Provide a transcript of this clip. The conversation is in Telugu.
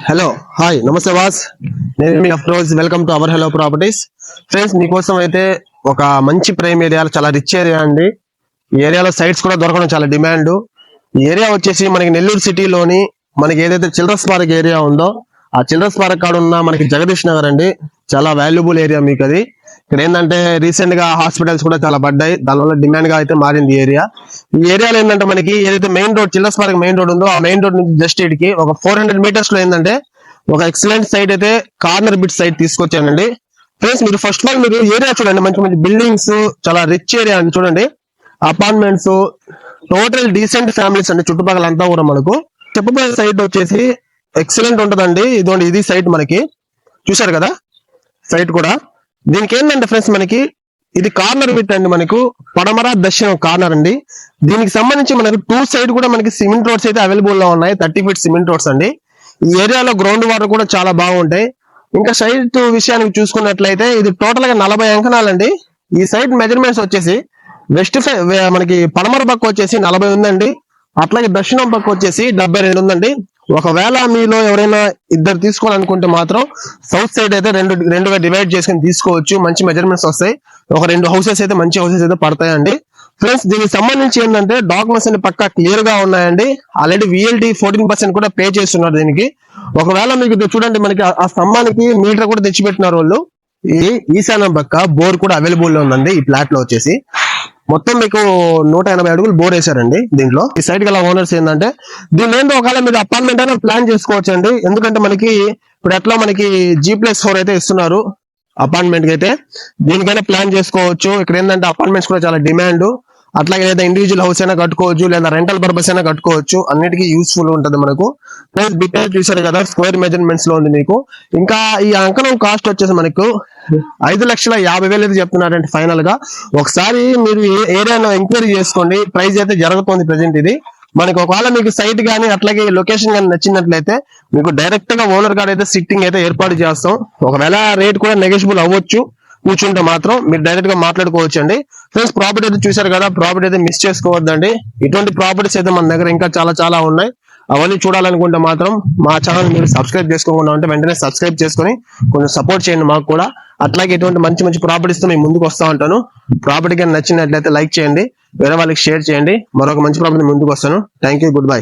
హలో హాయ్ నమస్తే బాస్, నేను మీ Afroz. Welcome to our Hello Properties. Friends, మీకోసం అయితే ఒక మంచి ప్రైమ్ ఏరియా, చాలా రిచ్ ఏరియా అండి. ఈ ఏరియాలో సైట్స్ కూడా దొరకడం చాలా డిమాండ్. ఈ ఏరియా వచ్చేసి మనకి నెల్లూరు సిటీలోని మనకి ఏదైతే చిల్డ్రన్స్ పార్క్ ఏరియా ఉందో ఆ చిల్డ్రన్స్ పార్క్ కాడ ఉన్న మనకి జగదీష్ నగర్ అండి. చాలా వాల్యుబుల్ ఏరియా మీకు అది. ఇక్కడ ఏంటంటే రీసెంట్ గా హాస్పిటల్స్ కూడా చాలా పడ్డాయి, దానివల్ల డిమాండ్ గా అయితే మారింది ఈ ఏరియా. ఈ ఏరియాలో ఏంటంటే మనకి ఏదైతే main road children's park main road ఉందో ఆ మెయిన్ రోడ్ నుంచి జస్ట్ ఇటుకి ఒక 400 మీటర్స్ లో ఏంటంటే ఒక ఎక్సలెంట్ సైట్ అయితే కార్నర్ బిట్ సైట్ తీసుకొచ్చానండి. ఫ్రెండ్స్, మీరు ఫస్ట్ ఆఫ్ ఆల్ మీరు ఏరియా చూడండి, మంచి మంచి బిల్డింగ్స్, చాలా రిచ్ ఏరియా అండి. చూడండి, అపార్ట్మెంట్స్, టోటల్ డీసెంట్ ఫ్యామిలీస్ అండి చుట్టుపక్కల అంతా కూడా. మనకు చెప్పబోయే సైట్ వచ్చేసి ఎక్సలెంట్ ఉంటదండి. ఇదిగోండి, ఇది సైట్ మనకి చూసారు కదా సైట్ కూడా. దీనికి ఏంటంటే ఫ్రెండ్స్, మనకి ఇది కార్నర్ బిట్ అండి, మనకు పడమర దక్షిణం కార్నర్ అండి. దీనికి సంబంధించి మనకి టూ సైడ్ కూడా మనకి సిమెంట్ రోడ్స్ అయితే అవైలబుల్ లో ఉన్నాయి. 30 ఫీట్ సిమెంట్ రోడ్స్ అండి. ఈ ఏరియాలో గ్రౌండ్ వాటర్ కూడా చాలా బాగుంటాయి. ఇంకా సైట్ విషయానికి చూసుకున్నట్లయితే ఇది టోటల్ గా 40 అంకణాలండి. ఈ సైట్ మెజర్మెంట్స్ వచ్చేసి వెస్ట్ మనకి పడమర పక్క వచ్చేసి 40 ఉందండి. అట్లాగే దక్షిణం పక్క వచ్చేసి 72 ఉందండి. ఒకవేళ మీలో ఎవరైనా ఇద్దరు తీసుకోవాలనుకుంటే మాత్రం సౌత్ సైడ్ అయితే రెండుగా డివైడ్ చేసుకుని తీసుకోవచ్చు. మంచి మెజర్మెంట్స్ వస్తాయి. ఒక 2 హౌసెస్ అయితే మంచి హౌసెస్ అయితే పడతాయండి. ఫ్రెండ్స్, దీనికి సంబంధించి ఏంటంటే డాక్యుమెంట్స్ అన్ని పక్కా క్లియర్ గా ఉన్నాయండి. ఆల్రెడీ VLD 14% కూడా పే చేస్తున్నారు దీనికి. ఒకవేళ మీకు చూడండి, మనకి ఆ స్తంభానికి మీటర్ కూడా తెచ్చిపెట్టినారు వాళ్ళు. ఈ ఈశాన్యం పక్క బోర్ కూడా అవైలబుల్ లో ఉందండి. ఈ ప్లాట్ లో వచ్చేసి మొత్తం మీకు 180 అడుగులు బోర్ వేశారండి. దీంట్లో ఈ సైడ్ గల ఓనర్స్ ఏంటంటే దీని ఏంటో ఒకవేళ మీరు అపార్ట్మెంట్ అయినా ప్లాన్ చేసుకోవచ్చు అండి. ఎందుకంటే మనకి ఇప్పుడు ఎట్లా మనకి G+4 అయితే ఇస్తున్నారు అపార్ట్మెంట్ కి అయితే, దీనికైనా ప్లాన్ చేసుకోవచ్చు. ఇక్కడ ఏంటంటే అపార్ట్మెంట్స్ కూడా చాలా డిమాండ్. అట్లాగే లేదా ఇండివిజువల్ హౌస్ అయినా కట్టుకోవచ్చు, లేదా రెంటల్ పర్పస్ అయినా కట్టుకోవచ్చు. అన్నిటికీ యూస్ఫుల్ ఉంటుంది మనకు. ప్లస్ బిట్ చూసారు కదా, స్క్వేర్ మెజర్మెంట్స్ లో ఉంది మీకు. ఇంకా ఈ అంకణం కాస్ట్ వచ్చేసి మనకు 5,50,000 అయితే చెప్తున్నారంటే ఫైనల్ గా. ఒకసారి మీరు ఏరియాలో ఎంక్వైరీ చేసుకోండి. ప్రైస్ అయితే జరుగుతుంది ప్రెసెంట్ ఇది మనకి. ఒకవేళ మీకు సైట్ గానీ అట్లాగే లొకేషన్ గానీ నచ్చినట్లయితే మీకు డైరెక్ట్ గా ఓనర్ గారు అయితే సిట్టింగ్ అయితే ఏర్పాటు చేస్తాం. ఒకవేళ రేట్ కూడా నెగోషియబుల్ అవ్వచ్చు, కూర్చుంటే మాత్రం మీరు డైరెక్ట్ గా మాట్లాడుకోవచ్చు అండి. ఫ్రెండ్స్, ప్రాపర్టీ అయితే చూసారు కదా, ప్రాపర్టీ అయితే మిస్ చేసుకోవద్దండి. ఇటువంటి ప్రాపర్టీస్ అయితే మన దగ్గర ఇంకా చాలా చాలా ఉన్నాయి. అవన్నీ చూడాలనుకుంటే మాత్రం మా ఛానల్ మీరు సబ్స్క్రైబ్ చేసుకోకుండా ఉంటే వెంటనే సబ్స్క్రైబ్ చేసుకొని కొంచెం సపోర్ట్ చేయండి మాకు కూడా. అట్లాగే ఇటువంటి మంచి మంచి ప్రాపర్టీస్ తో మేము ముందుకు వస్తా ఉంటాను. ప్రాపర్టీ కానీ నచ్చినట్లయితే లైక్ చేయండి, వేరే వాళ్ళకి షేర్ చేయండి. మరొక మంచి ప్రాపర్టీ ముందుకు వస్తాను. Thank you, good bye.